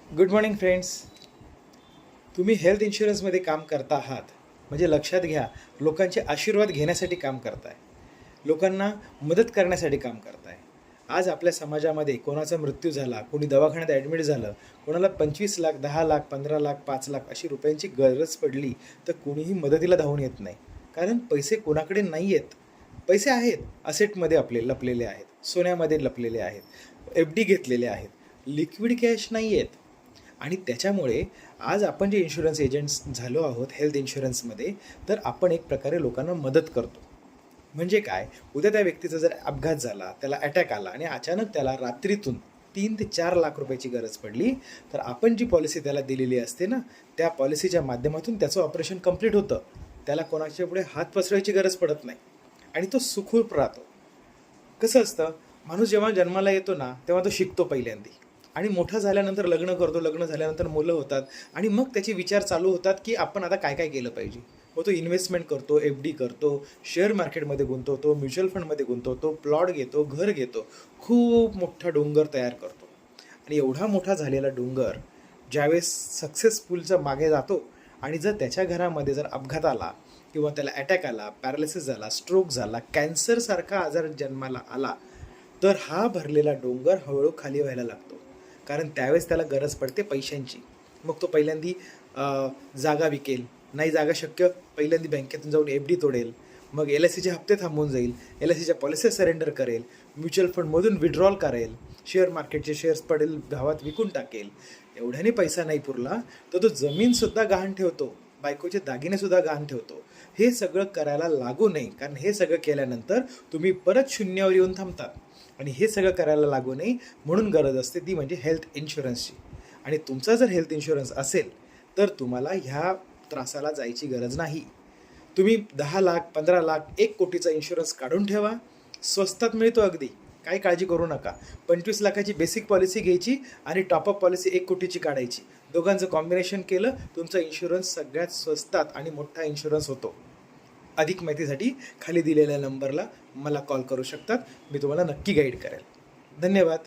Good morning friends. तुम्ही health इन्शुरन्समध्ये काम करता आहात म्हणजे लक्षात घ्या, लोकांचे आशीर्वाद घेण्यासाठी काम करताय, लोकांना मदत करण्यासाठी काम करताय. आज आपल्या समाजामध्ये कोणाचा मृत्यू झाला, कोणी दवाखान्यात ॲडमिट झालं, कोणाला 25 लाख 10 लाख 15 लाख 5 लाख अशी रुपयांची गरज पडली तर कोणीही मदतीला धावून येत नाही. कारण पैसे कोणाकडे नाही आहेत. पैसे आहेत, असेटमध्ये आपले लपलेले आहेत, सोन्यामध्ये लपलेले आहेत, एफ डी घेतलेले आहेत, लिक्विड कॅश नाही आहेत. आणि त्याच्यामुळे आज आपण जे इन्शुरन्स एजंट्स झालो आहोत हेल्थ इन्शुरन्समध्ये, तर आपण एक प्रकारे लोकांना मदत करतो. म्हणजे काय, उद्या त्या व्यक्तीचा जर अपघात झाला, त्याला अटॅक आला आणि अचानक त्याला रात्रीतून 3 ते 4 लाख रुपयाची गरज पडली, तर आपण जी पॉलिसी त्याला दिलेली असते ना, त्या पॉलिसीच्या माध्यमातून त्याचं ऑपरेशन कंप्लीट होतं. त्याला कोणाच्या पुढे हात पसरवायची गरज पडत नाही आणि तो सुखरूप राहतो. कसं असतं, माणूस जेव्हा जन्माला येतो ना तेव्हा तो शिकतो पहिल्यांदी, आणि मोठा झाल्यानंतर लग्न करतो, लग्न झाल्यानंतर मुलं होतात आणि मग त्याचे विचार चालू होतात की आपण आता काय काय केलं पाहिजे. मग तो इन्व्हेस्टमेंट करतो, एफ डी करतो, शेअर मार्केटमध्ये गुंतवतो, म्युच्युअल फंडमध्ये गुंतवतो, प्लॉट घेतो, घर घेतो, खूप मोठा डोंगर तयार करतो. आणि एवढा मोठा झालेला डोंगर ज्यावेळेस सक्सेसफुलच्या मागे जातो आणि जर त्याच्या घरामध्ये जर अपघात आला किंवा त्याला अटॅक आला, पॅरालिसिस झाला, स्ट्रोक झाला, कॅन्सरसारखा आजार जन्माला आला, तर हा भरलेला डोंगर हळूहळू खाली व्हायला लागतो. कारण त्यावेळेस त्याला गरज पडते पैशांची. मग तो पहिल्यांदी जागा विकेल, नाही जागा शक्य, पहिल्यांदी बँकेतून जाऊन एफ डी तोडेल, मग एल आय सीचे हप्ते थांबवून जाईल, एल आय सीच्या पॉलिसी सरेंडर करेल, म्युच्युअल फंडमधून विड्रॉल करेल, शेअर मार्केटचे शेअर्स पडेल भावात विकून टाकेल. एवढ्याने पैसा नाही पुरला तर तो जमीनसुद्धा गहाण ठेवतो, बायकोचे दागिनेसुद्धा गहाण ठेवतो. हे सगळं करायला लागू नये, कारण हे सगळं केल्यानंतर तुम्ही परत शून्यावर येऊन थांबतात. आणि हे सगळं करायला लागू नये म्हणून गरज असते ती म्हणजे हेल्थ इन्शुरन्सची. आणि तुमचा जर हेल्थ इन्शुरन्स असेल तर तुम्हाला ह्या त्रासाला जायची गरज नाही. तुम्ही 10 लाख 15 लाख 1 कोटीचा इन्शुरन्स काढून ठेवा, स्वस्तात मिळतो अगदी, काही काळजी करू नका. 25 लाखाची बेसिक पॉलिसी घ्यायची आणि टॉपअप पॉलिसी 1 कोटीची काढायची. दोघांचं कॉम्बिनेशन केलं, तुमचा इन्शुरन्स सगळ्यात स्वस्तात आणि मोठा इन्शुरन्स होतो. अधिक माहितीसाठी खाली दिलेल्या नंबरला मला कॉल करू शकतात, मी तुम्हाला नक्की गाईड करेल. धन्यवाद.